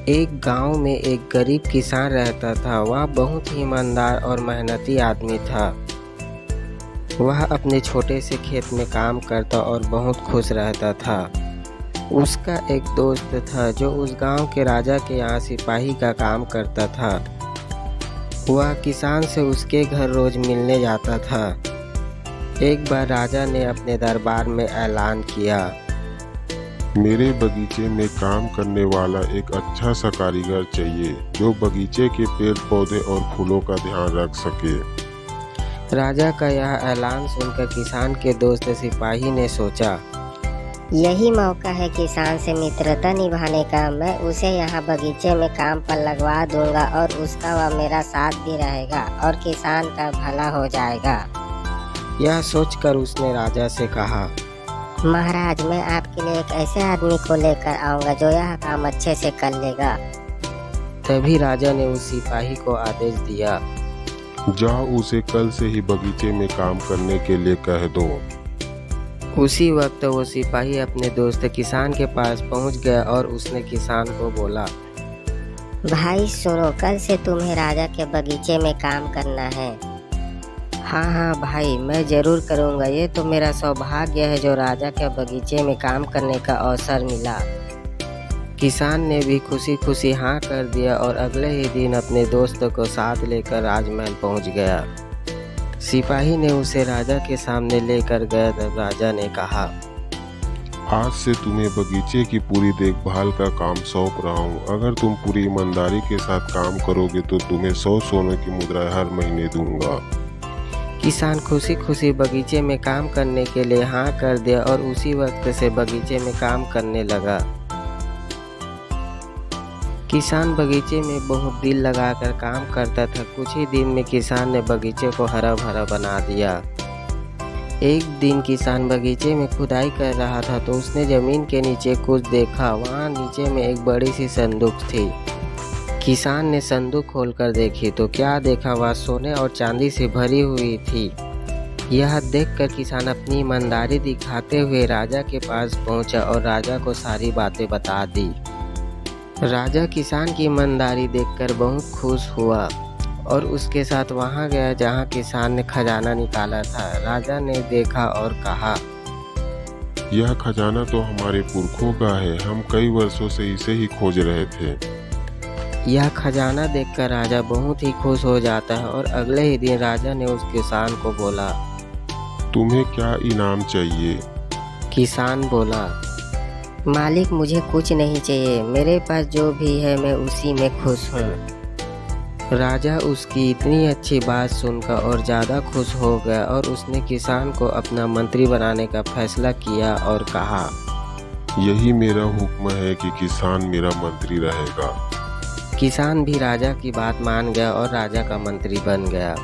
एक गांव में एक गरीब किसान रहता था। वह बहुत ही ईमानदार और मेहनती आदमी था। वह अपने छोटे से खेत में काम करता और बहुत खुश रहता था। उसका एक दोस्त था जो उस गांव के राजा के यहाँ सिपाही का काम करता था। वह किसान से उसके घर रोज मिलने जाता था। एक बार राजा ने अपने दरबार में ऐलान किया, मेरे बगीचे में काम करने वाला एक अच्छा सा कारीगर चाहिए जो बगीचे के पेड़ पौधे और फूलों का ध्यान रख सके। राजा का यह ऐलान सुनकर किसान के दोस्त सिपाही ने सोचा, यही मौका है किसान से मित्रता निभाने का। मैं उसे यहाँ बगीचे में काम पर लगवा दूंगा और उसका व मेरा साथ भी रहेगा और किसान का भला हो जाएगा। यह सोचकर उसने राजा से कहा, महाराज, मैं आपके लिए एक ऐसे आदमी को लेकर आऊंगा जो यह काम अच्छे से कर लेगा। तभी राजा ने उस सिपाही को आदेश दिया, जाओ उसे कल से ही बगीचे में काम करने के लिए कह दो। उसी वक्त वो सिपाही अपने दोस्त किसान के पास पहुंच गया और उसने किसान को बोला, भाई सुनो, कल से तुम्हें राजा के बगीचे में काम करना है। हाँ भाई, मैं जरूर करूँगा। ये तो मेरा सौभाग्य है जो राजा के बगीचे में काम करने का अवसर मिला। किसान ने भी खुशी खुशी हाँ कर दिया और अगले ही दिन अपने दोस्त को साथ लेकर राजमहल पहुंच गया। सिपाही ने उसे राजा के सामने लेकर गया तब राजा ने कहा, आज से तुम्हें बगीचे की पूरी देखभाल का काम सौंप रहा हूँ। अगर तुम पूरी ईमानदारी के साथ काम करोगे तो तुम्हें 100 सोने की मुद्राएं हर महीने दूंगा। किसान खुशी खुशी बगीचे में काम करने के लिए हाँ कर दिया और उसी वक्त से बगीचे में काम करने लगा। किसान बगीचे में बहुत दिल लगाकर काम करता था। कुछ ही दिन में किसान ने बगीचे को हरा भरा बना दिया। एक दिन किसान बगीचे में खुदाई कर रहा था तो उसने जमीन के नीचे कुछ देखा। वहाँ नीचे में एक बड़ी सी संदूक थी। किसान ने संदूक खोलकर देखी तो क्या देखा, वह सोने और चांदी से भरी हुई थी। यह देखकर किसान अपनी ईमानदारी दिखाते हुए राजा के पास पहुंचा और राजा को सारी बातें बता दी। राजा किसान की ईमानदारी देखकर बहुत खुश हुआ और उसके साथ वहां गया जहां किसान ने खजाना निकाला था। राजा ने देखा और कहा, यह खजाना तो हमारे पुरखों का है। हम कई वर्षों से इसे ही खोज रहे थे। यह खजाना देखकर राजा बहुत ही खुश हो जाता है और अगले ही दिन राजा ने उस किसान को बोला, तुम्हें क्या इनाम चाहिए? किसान बोला, मालिक, मुझे कुछ नहीं चाहिए। मेरे पास जो भी है मैं उसी में खुश हूँ। राजा उसकी इतनी अच्छी बात सुनकर और ज़्यादा खुश हो गया और उसने किसान को अपना मंत्री बनाने का फैसला किया और कहा, यही मेरा हुक्म है कि किसान मेरा मंत्री रहेगा। किसान भी राजा की बात मान गया और राजा का मंत्री बन गया।